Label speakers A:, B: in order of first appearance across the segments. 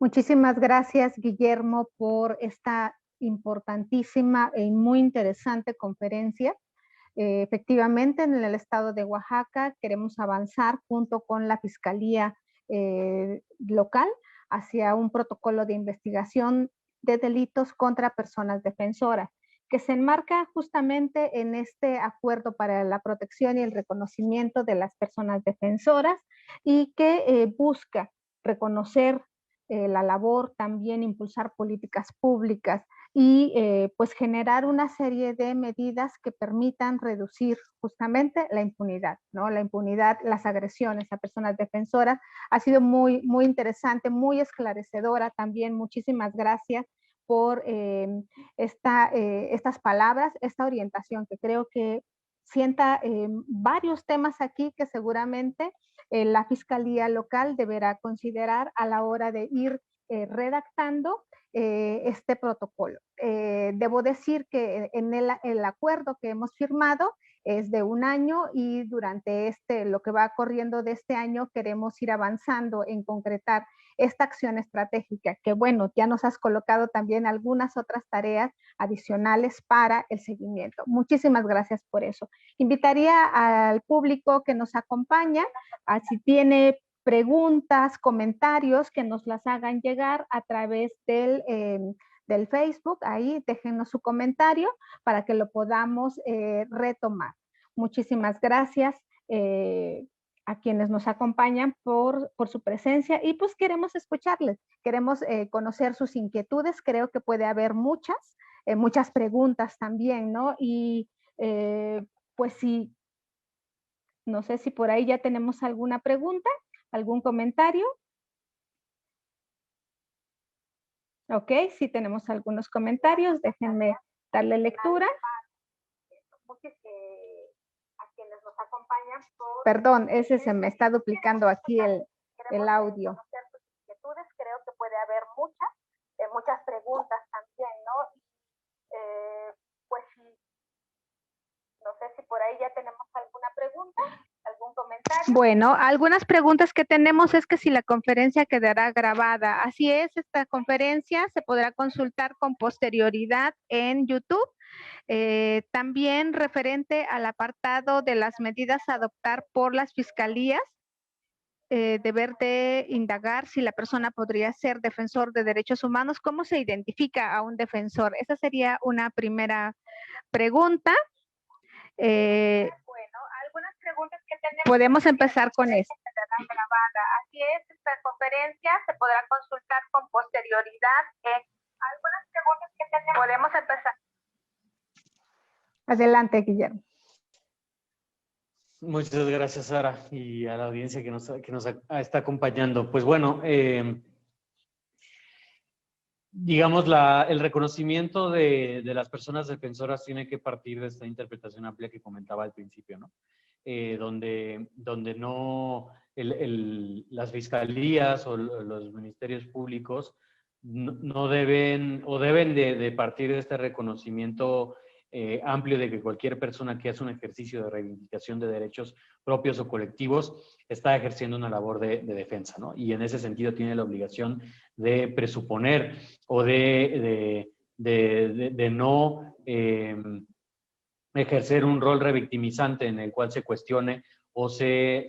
A: Muchísimas gracias, Guillermo, por esta importantísima y muy interesante conferencia. Efectivamente, en el estado de Oaxaca queremos avanzar junto con la Fiscalía local hacia un protocolo de investigación de delitos contra personas defensoras, que se enmarca justamente en este acuerdo para la protección y el reconocimiento de las personas defensoras y que busca reconocer la labor, también impulsar políticas públicas y pues generar una serie de medidas que permitan reducir justamente la impunidad, ¿no? La impunidad, las agresiones a personas defensoras ha sido muy, muy interesante, muy esclarecedora también. Muchísimas gracias por estas palabras, esta orientación que creo que sienta varios temas aquí que seguramente la Fiscalía local deberá considerar a la hora de ir redactando este protocolo. Debo decir que en el acuerdo que hemos firmado es de 1 año y durante lo que va corriendo de este año queremos ir avanzando en concretar esta acción estratégica que, bueno, ya nos has colocado también algunas otras tareas adicionales para el seguimiento. Muchísimas gracias por eso. Invitaría al público que nos acompaña a si tiene preguntas, comentarios, que nos las hagan llegar a través del Facebook. Ahí déjenos su comentario para que lo podamos retomar. Muchísimas gracias a quienes nos acompañan por su presencia y pues queremos escucharles, queremos conocer sus inquietudes. Creo que puede haber muchas preguntas también, ¿no? Y pues sí, no sé si por ahí ya tenemos alguna pregunta, algún comentario. Ok, sí tenemos algunos comentarios, déjenme darle lectura. A quienes nos acompañan Perdón, ese se me está duplicando aquí el audio. Creo que puede haber muchas preguntas también, ¿no? Pues sí, no sé si por ahí ya tenemos alguna pregunta, algún comentario. Bueno, algunas preguntas que tenemos es que si la conferencia quedará grabada. Así es, esta conferencia se podrá consultar con posterioridad en YouTube. También referente al apartado de las medidas a adoptar por las fiscalías, deber de indagar si la persona podría ser defensor de derechos humanos. ¿Cómo se identifica a un defensor? Esa sería una primera pregunta. Bueno, algunas preguntas que tenemos. Podemos empezar con esto. Así es, esta conferencia se podrá consultar con posterioridad en algunas preguntas que tenemos. Podemos empezar. Adelante, Guillermo.
B: Muchas gracias, Sara, y a la audiencia que nos está acompañando. Pues bueno, digamos, el reconocimiento de las personas defensoras tiene que partir de esta interpretación amplia que comentaba al principio, ¿no? Donde no las fiscalías o los ministerios públicos no deben o deben de partir de este reconocimiento amplio de que cualquier persona que hace un ejercicio de reivindicación de derechos propios o colectivos está ejerciendo una labor de defensa, ¿no? Y en ese sentido tiene la obligación de presuponer o de no ejercer un rol revictimizante en el cual se cuestione o se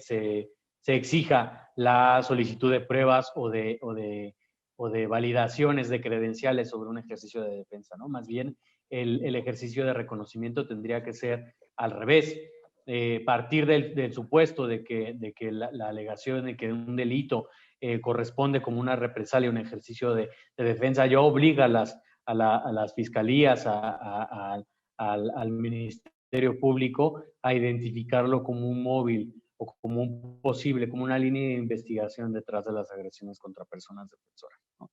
B: exija la solicitud de pruebas o de validaciones de credenciales sobre un ejercicio de defensa, ¿no? Más bien, el ejercicio de reconocimiento tendría que ser al revés, partir del supuesto de que la alegación de que un delito corresponde como una represalia, un ejercicio de defensa, ya obliga a las fiscalías, al Ministerio Público a identificarlo como un móvil o como un posible, como una línea de investigación detrás de las agresiones contra personas defensoras, ¿no?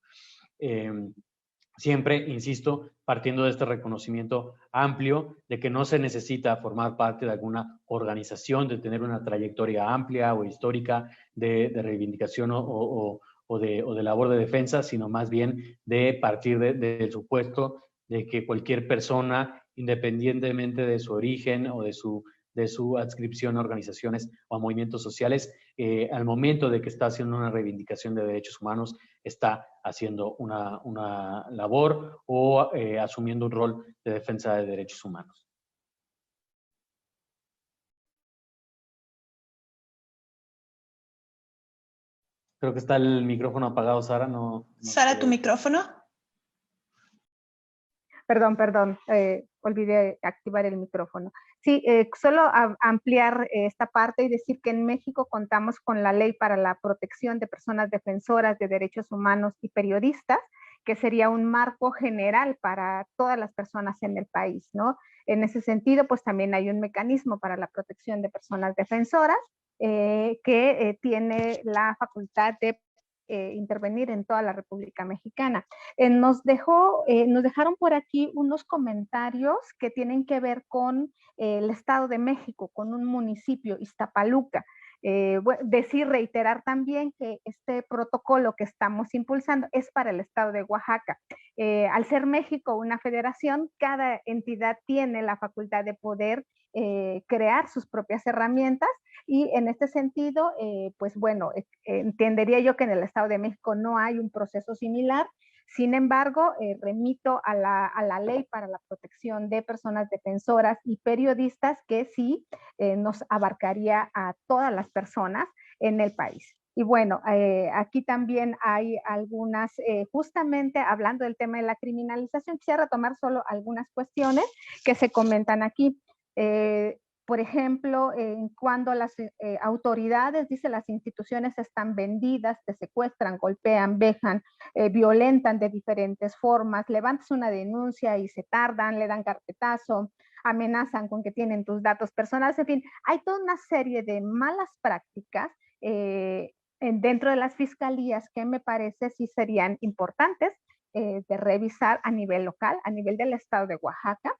B: Siempre, insisto, partiendo de este reconocimiento amplio de que no se necesita formar parte de alguna organización, de tener una trayectoria amplia o histórica de reivindicación o de labor de defensa, sino más bien de partir del supuesto de que cualquier persona, independientemente de su origen o de de su adscripción a organizaciones o a movimientos sociales, al momento de que está haciendo una reivindicación de derechos humanos, está haciendo una labor o asumiendo un rol de defensa de derechos humanos. Creo que está el micrófono apagado, Sara. No
C: Sara, tu micrófono.
A: Perdón, olvidé activar el micrófono. Sí, solo ampliar esta parte y decir que en México contamos con la Ley para la Protección de Personas Defensoras de Derechos Humanos y Periodistas, que sería un marco general para todas las personas en el país, ¿no? En ese sentido, pues también hay un mecanismo para la protección de personas defensoras que tiene la facultad de intervenir en toda la República Mexicana. Nos dejaron por aquí unos comentarios que tienen que ver con el Estado de México, con un municipio, Iztapaluca. Reiterar también que este protocolo que estamos impulsando es para el Estado de Oaxaca. Al ser México una federación, cada entidad tiene la facultad de poder crear sus propias herramientas y en este sentido, pues bueno, entendería yo que en el Estado de México no hay un proceso similar. Sin embargo, remito a la Ley para la Protección de Personas Defensoras y Periodistas que sí nos abarcaría a todas las personas en el país. Y bueno, aquí también hay algunas, justamente hablando del tema de la criminalización, quisiera retomar solo algunas cuestiones que se comentan aquí. Por ejemplo, cuando las autoridades, dice, las instituciones están vendidas, te secuestran, golpean, vejan, violentan de diferentes formas, levantas una denuncia y se tardan, le dan carpetazo, amenazan con que tienen tus datos personales, en fin, hay toda una serie de malas prácticas dentro de las fiscalías que me parece sí serían importantes de revisar a nivel local, a nivel del estado de Oaxaca,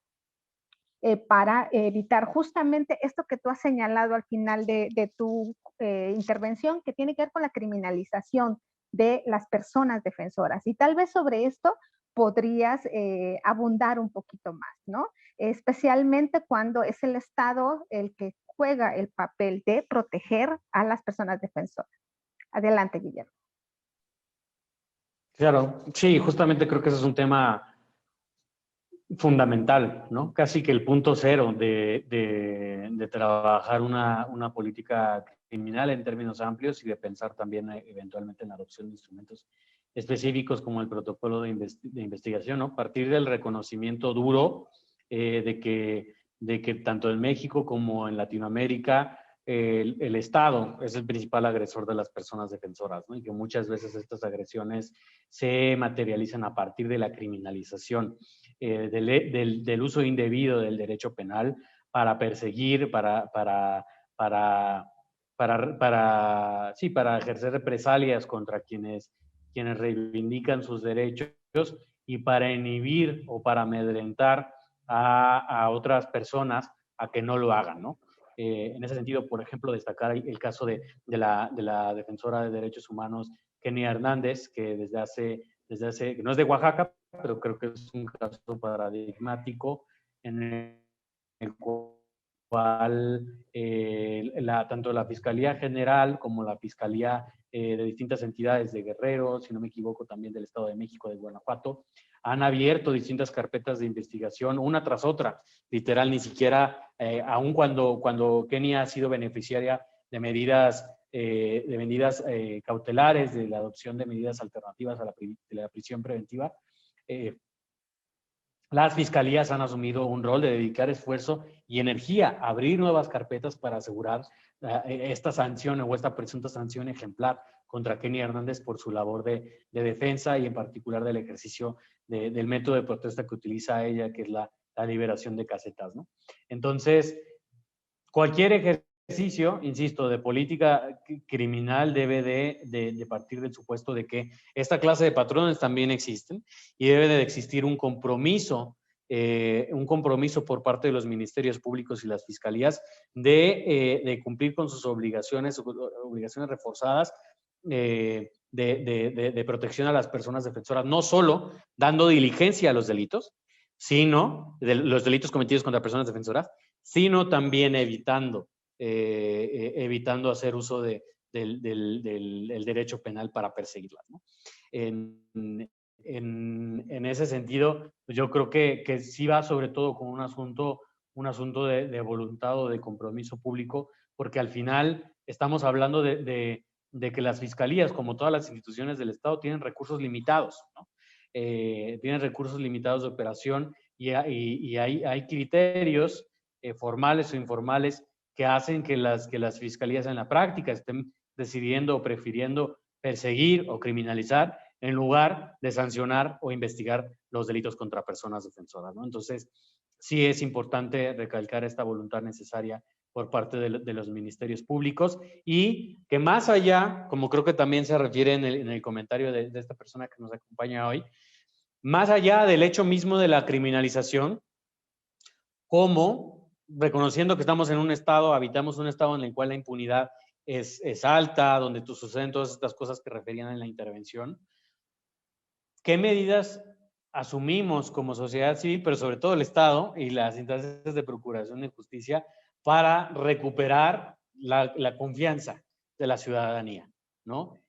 A: para evitar justamente esto que tú has señalado al final de tu intervención, que tiene que ver con la criminalización de las personas defensoras. Y tal vez sobre esto podrías abundar un poquito más, ¿no? Especialmente cuando es el Estado el que juega el papel de proteger a las personas defensoras. Adelante, Guillermo.
B: Claro, sí, justamente creo que ese es un tema fundamental, ¿no? Casi que el punto cero de trabajar una política criminal en términos amplios y de pensar también eventualmente en la adopción de instrumentos específicos como el protocolo de investigación, ¿no? Partir del reconocimiento duro de que tanto en México como en Latinoamérica el Estado es el principal agresor de las personas defensoras, ¿no? Y que muchas veces estas agresiones se materializan a partir de la criminalización del uso indebido del derecho penal para perseguir, para ejercer represalias contra quienes reivindican sus derechos y para inhibir o para amedrentar a otras personas a que no lo hagan, ¿no? En ese sentido, por ejemplo, destacar el caso de la defensora de derechos humanos, Kenia Hernández, que desde hace, que no es de Oaxaca, pero creo que es un caso paradigmático en el cual tanto la Fiscalía General como la Fiscalía de distintas entidades de Guerrero, si no me equivoco, también del Estado de México, de Guanajuato, han abierto distintas carpetas de investigación, una tras otra, literal, ni siquiera, aun cuando Kenia ha sido beneficiaria de medidas cautelares, de la adopción de medidas alternativas a la prisión preventiva, las fiscalías han asumido un rol de dedicar esfuerzo y energía a abrir nuevas carpetas para asegurar esta sanción o esta presunta sanción ejemplar contra Kenia Hernández por su labor de defensa y en particular del ejercicio del método de protesta que utiliza ella, que es la liberación de casetas, ¿no? Entonces, cualquier ejercicio, insisto, de política criminal debe de partir del supuesto de que esta clase de patrones también existen y debe de existir un compromiso por parte de los ministerios públicos y las fiscalías de cumplir con sus obligaciones reforzadas de protección a las personas defensoras, no solo dando diligencia a los delitos, sino de los delitos cometidos contra personas defensoras, sino también evitando hacer uso del derecho penal para perseguirlas, ¿no? En ese sentido, pues yo creo que sí va sobre todo con un asunto de voluntad o de compromiso público, porque al final estamos hablando de que las fiscalías, como todas las instituciones del Estado, tienen recursos limitados, ¿no? Tienen recursos limitados de operación y hay criterios formales o informales que hacen que las fiscalías en la práctica estén decidiendo o prefiriendo perseguir o criminalizar en lugar de sancionar o investigar los delitos contra personas defensoras, ¿no? Entonces, sí es importante recalcar esta voluntad necesaria por parte de los ministerios públicos y que más allá, como creo que también se refiere en el comentario de esta persona que nos acompaña hoy, más allá del hecho mismo de la criminalización, como reconociendo que estamos en un estado, habitamos un estado en el cual la impunidad es alta, donde suceden todas estas cosas que referían en la intervención, ¿qué medidas asumimos como sociedad civil, pero sobre todo el Estado y las instancias de procuración de justicia para recuperar la confianza de la ciudadanía, ¿no?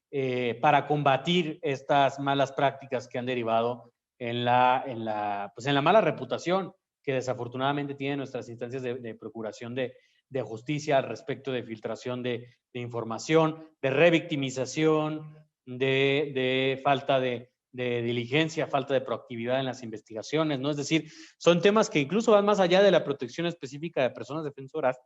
B: Para combatir estas malas prácticas que han derivado en la mala reputación que desafortunadamente tienen nuestras instancias de procuración de justicia al respecto de filtración de información, de revictimización, de falta de diligencia, falta de proactividad en las investigaciones, ¿no? Es decir, son temas que incluso van más allá de la protección específica de personas defensoras,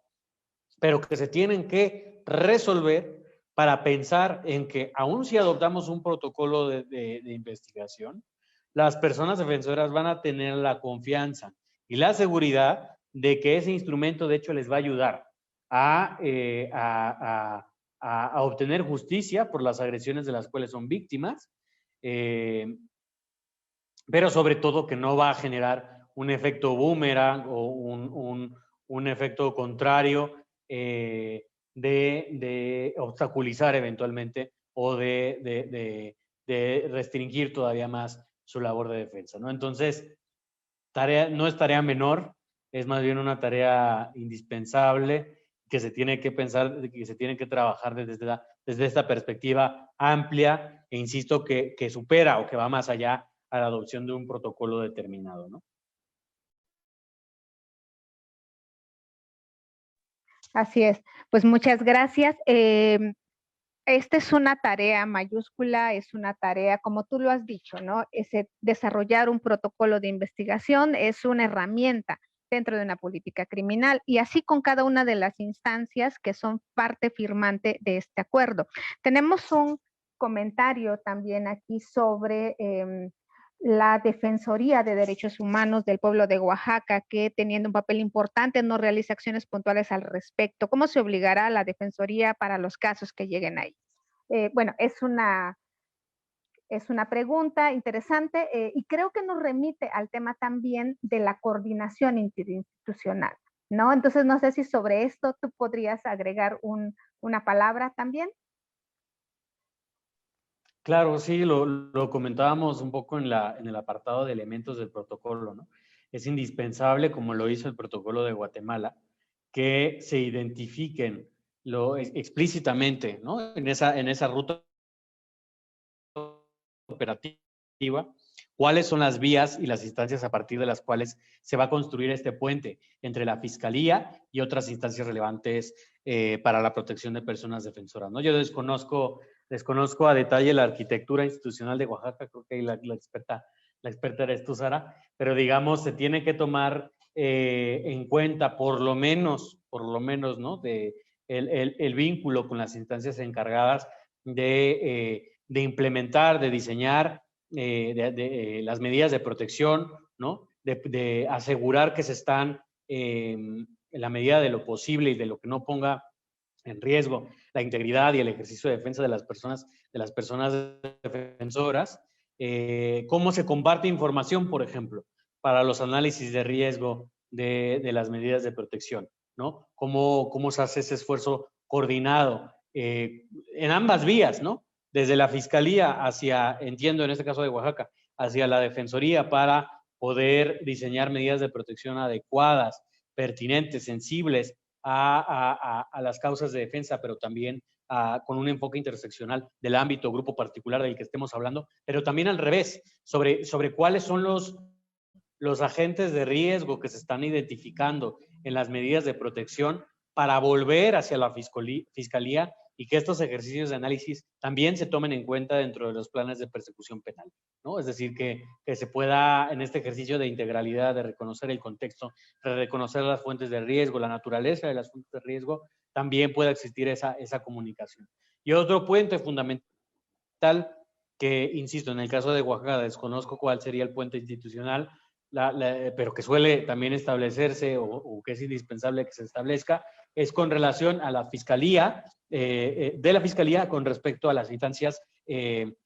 B: pero que se tienen que resolver para pensar en que aun si adoptamos un protocolo de investigación, las personas defensoras van a tener la confianza y la seguridad de que ese instrumento de hecho les va a ayudar a obtener justicia por las agresiones de las cuales son víctimas, pero sobre todo que no va a generar un efecto boomerang o un efecto contrario de obstaculizar eventualmente o de restringir todavía más su labor de defensa, ¿no? Entonces, no es tarea menor, es más bien una tarea indispensable que se tiene que pensar, que se tiene que trabajar desde esta perspectiva amplia e insisto que supera o que va más allá a la adopción de un protocolo determinado, ¿no?
A: Así es. Pues muchas gracias. Esta es una tarea mayúscula, es una tarea, como tú lo has dicho, ¿no? Desarrollar un protocolo de investigación es una herramienta dentro de una política criminal y así con cada una de las instancias que son parte firmante de este acuerdo. Tenemos un comentario también aquí sobre la Defensoría de Derechos Humanos del pueblo de Oaxaca, que teniendo un papel importante no realiza acciones puntuales al respecto. ¿Cómo se obligará a la Defensoría para los casos que lleguen ahí? Bueno, es una pregunta interesante y creo que nos remite al tema también de la coordinación interinstitucional, ¿no? Entonces, no sé si sobre esto tú podrías agregar una palabra también.
B: Claro, sí, lo comentábamos un poco en el apartado de elementos del protocolo, ¿no? Es indispensable, como lo hizo el protocolo de Guatemala, que se identifiquen explícitamente, ¿no? En esa ruta operativa, cuáles son las vías y las instancias a partir de las cuales se va a construir este puente entre la Fiscalía y otras instancias relevantes para la protección de personas defensoras, ¿no? Yo desconozco a detalle la arquitectura institucional de Oaxaca, creo que ahí la experta eres tú, Sara, pero digamos, se tiene que tomar en cuenta por lo menos, ¿no? El vínculo con las instancias encargadas de implementar, de diseñar las medidas de protección, ¿no? De asegurar que se están, en la medida de lo posible y de lo que no ponga en riesgo la integridad y el ejercicio de defensa de las personas defensoras. ¿Cómo se comparte información, por ejemplo, para los análisis de riesgo de las medidas de protección, ¿no? ¿Cómo se hace ese esfuerzo coordinado en ambas vías, ¿no? Desde la Fiscalía hacia, entiendo en este caso de Oaxaca, hacia la Defensoría para poder diseñar medidas de protección adecuadas, pertinentes, sensibles a las causas de defensa, pero también con un enfoque interseccional del ámbito, grupo particular del que estemos hablando, pero también al revés, sobre cuáles son los agentes de riesgo que se están identificando en las medidas de protección para volver hacia la fiscalía y que estos ejercicios de análisis también se tomen en cuenta dentro de los planes de persecución penal, ¿no? Es decir, que se pueda, en este ejercicio de integralidad, de reconocer el contexto, de reconocer las fuentes de riesgo, la naturaleza de las fuentes de riesgo, también pueda existir esa comunicación. Y otro puente fundamental que, insisto, en el caso de Oaxaca desconozco cuál sería el puente institucional, pero que suele también establecerse o que es indispensable que se establezca, es con relación a la fiscalía, de la fiscalía con respecto a las instancias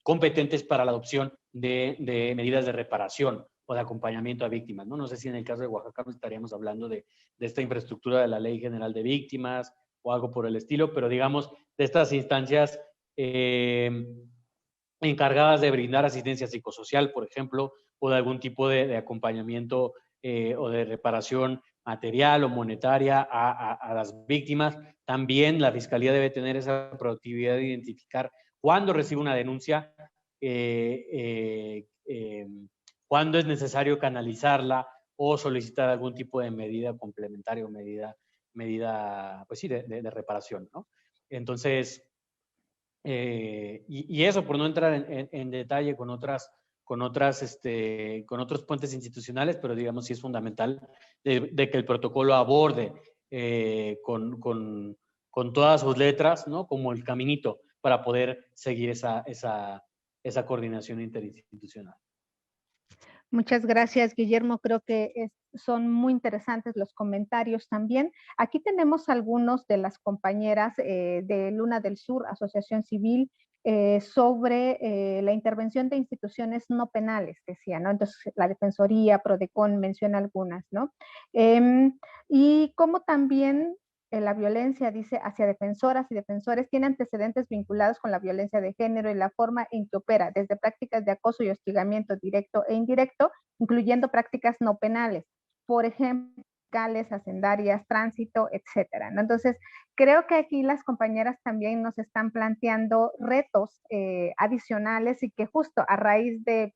B: competentes para la adopción de medidas de reparación o de acompañamiento a víctimas, ¿no? No sé si en el caso de Oaxaca estaríamos hablando de esta infraestructura de la Ley General de Víctimas o algo por el estilo, pero digamos de estas instancias encargadas de brindar asistencia psicosocial, por ejemplo, o de algún tipo de acompañamiento o de reparación material o monetaria a las víctimas. También la Fiscalía debe tener esa proactividad de identificar cuándo recibe una denuncia, cuándo es necesario canalizarla o solicitar algún tipo de medida complementaria o medida pues sí, de reparación, ¿no? Entonces, y eso por no entrar en detalle con otros puentes institucionales, pero digamos sí es fundamental de que el protocolo aborde con todas sus letras, ¿no? Como el caminito para poder seguir esa coordinación interinstitucional.
A: Muchas gracias, Guillermo. Creo que son muy interesantes los comentarios también. Aquí tenemos algunos de las compañeras de Luna del Sur, Asociación Civil, sobre la intervención de instituciones no penales, decía, ¿no? Entonces, la Defensoría, Prodecon, menciona algunas, ¿no? Y cómo también la violencia, dice, hacia defensoras y defensores tiene antecedentes vinculados con la violencia de género y la forma en que opera, desde prácticas de acoso y hostigamiento directo e indirecto, incluyendo prácticas no penales, por ejemplo, fiscales, hacendarias, tránsito, etcétera, ¿no? Entonces, creo que aquí las compañeras también nos están planteando retos adicionales y que justo a raíz de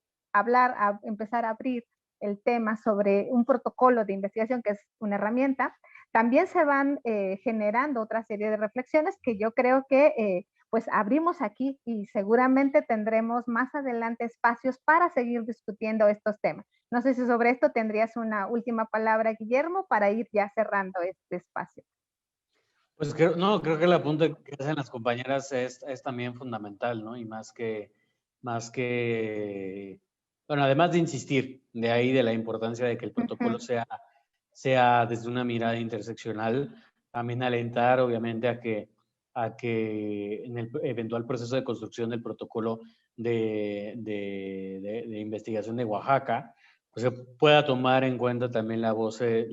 A: empezar a abrir el tema sobre un protocolo de investigación, que es una herramienta, también se van generando otra serie de reflexiones que yo creo que pues abrimos aquí y seguramente tendremos más adelante espacios para seguir discutiendo estos temas. No sé si sobre esto tendrías una última palabra, Guillermo, para ir ya cerrando este espacio.
B: Pues creo que el apunte que hacen las compañeras es también fundamental, ¿no? Y más que, bueno, además de insistir, de ahí de la importancia de que el protocolo sea desde una mirada interseccional, también alentar, obviamente, a que en el eventual proceso de construcción del protocolo de investigación de Oaxaca, pues se pueda tomar en cuenta también las voces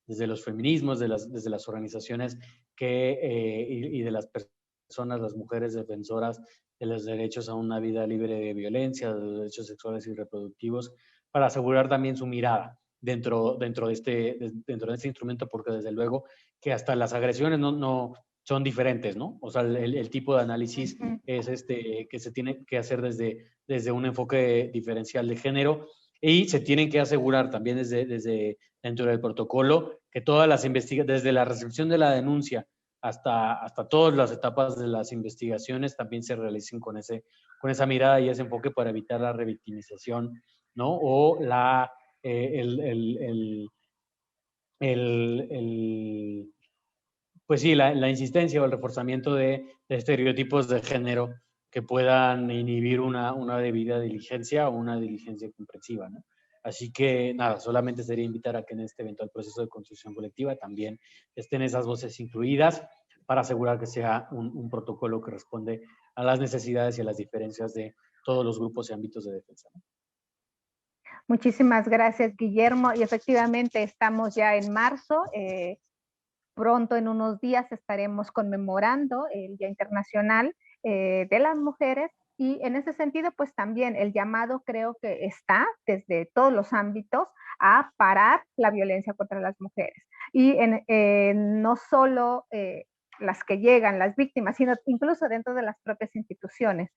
B: desde los feminismos, desde las organizaciones y de las personas, las mujeres defensoras de los derechos a una vida libre de violencia, de los derechos sexuales y reproductivos, para asegurar también su mirada dentro de este instrumento, porque desde luego que hasta las agresiones no son diferentes, ¿no? O sea, el tipo de análisis es que se tiene que hacer desde un enfoque diferencial de género y se tienen que asegurar también desde dentro del protocolo que todas las investigaciones, desde la recepción de la denuncia hasta todas las etapas de las investigaciones también se realicen con esa mirada y ese enfoque para evitar la revictimización, ¿no? O pues sí, la insistencia o el reforzamiento de estereotipos de género que puedan inhibir una debida diligencia o una diligencia comprensiva, ¿no? Así que nada, solamente sería invitar a que en este eventual proceso de construcción colectiva también estén esas voces incluidas para asegurar que sea un protocolo que responde a las necesidades y a las diferencias de todos los grupos y ámbitos de defensa, ¿no?
A: Muchísimas gracias, Guillermo. Y efectivamente estamos ya en marzo. Pronto, en unos días, estaremos conmemorando el Día Internacional de las Mujeres. Y en ese sentido, pues también el llamado creo que está desde todos los ámbitos a parar la violencia contra las mujeres. Y no solo las que llegan, las víctimas, sino incluso dentro de las propias instituciones.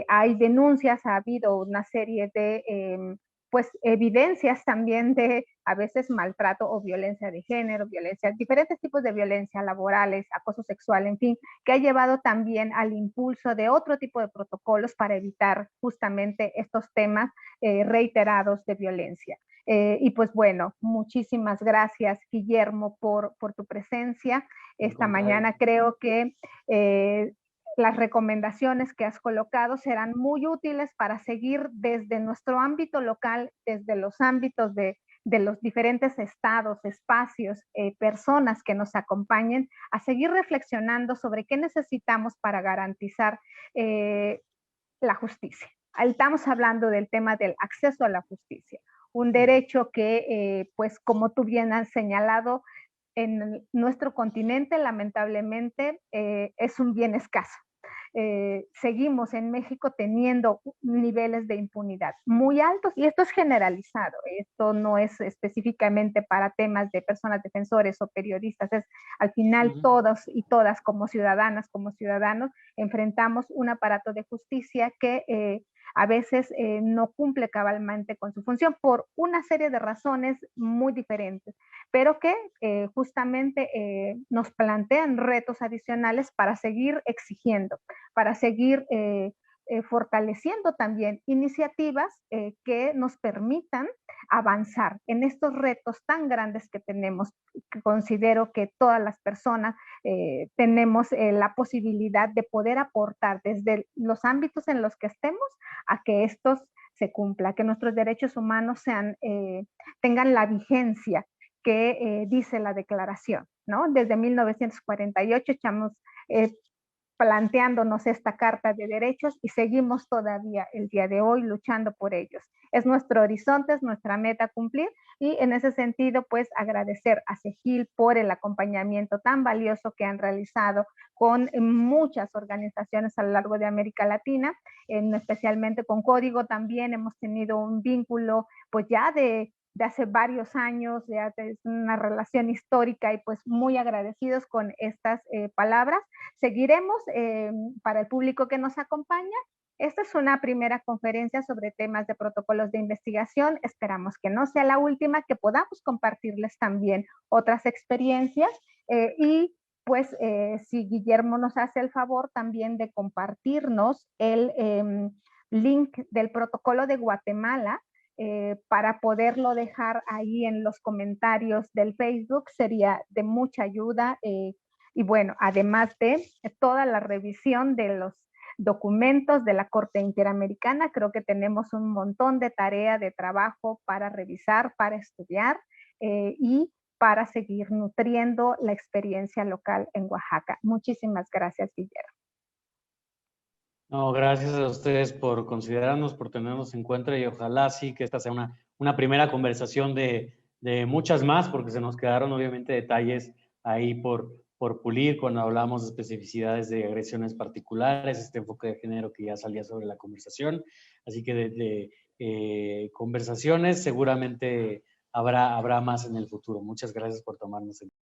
A: Hay denuncias, ha habido una serie de pues evidencias también de a veces maltrato o violencia de género, violencia, diferentes tipos de violencia laborales, acoso sexual, en fin, que ha llevado también al impulso de otro tipo de protocolos para evitar justamente estos temas reiterados de violencia. Y pues bueno, muchísimas gracias, Guillermo, por tu presencia. Esta mañana creo que las recomendaciones que has colocado serán muy útiles para seguir desde nuestro ámbito local, desde los ámbitos de los diferentes estados, espacios, personas que nos acompañen, a seguir reflexionando sobre qué necesitamos para garantizar la justicia. Estamos hablando del tema del acceso a la justicia, un derecho que, pues como tú bien has señalado, en nuestro continente lamentablemente es un bien escaso. Seguimos en México teniendo niveles de impunidad muy altos y esto es generalizado, esto no es específicamente para temas de personas defensores o periodistas, es al final todos y todas como ciudadanas, como ciudadanos, enfrentamos un aparato de justicia que a veces no cumple cabalmente con su función por una serie de razones muy diferentes, pero que justamente nos plantean retos adicionales para seguir exigiendo, para seguir fortaleciendo también iniciativas que nos permitan avanzar en estos retos tan grandes que tenemos. Considero que todas las personas tenemos la posibilidad de poder aportar desde los ámbitos en los que estemos a que estos se cumpla, que nuestros derechos humanos tengan la vigencia que dice la declaración, ¿no? Desde 1948 estamos planteándonos esta Carta de Derechos y seguimos todavía el día de hoy luchando por ellos. Es nuestro horizonte, es nuestra meta cumplir y en ese sentido, pues agradecer a CEGIL por el acompañamiento tan valioso que han realizado con muchas organizaciones a lo largo de América Latina, especialmente con Código también hemos tenido un vínculo pues ya de hace varios años, ya es una relación histórica y pues muy agradecidos con estas palabras. Seguiremos para el público que nos acompaña. Esta es una primera conferencia sobre temas de protocolos de investigación. Esperamos que no sea la última, que podamos compartirles también otras experiencias y pues si Guillermo nos hace el favor también de compartirnos el link del protocolo de Guatemala para poderlo dejar ahí en los comentarios del Facebook, sería de mucha ayuda. Y bueno, además de toda la revisión de los documentos de la Corte Interamericana, creo que tenemos un montón de tarea de trabajo para revisar, para estudiar y para seguir nutriendo la experiencia local en Oaxaca. Muchísimas gracias, Guillermo.
B: No, gracias a ustedes por considerarnos, por tenernos en cuenta y ojalá sí que esta sea una primera conversación de muchas más, porque se nos quedaron obviamente detalles ahí por pulir cuando hablamos de especificidades de agresiones particulares, este enfoque de género que ya salía sobre la conversación. Así que de conversaciones seguramente habrá más en el futuro. Muchas gracias por tomarnos en cuenta.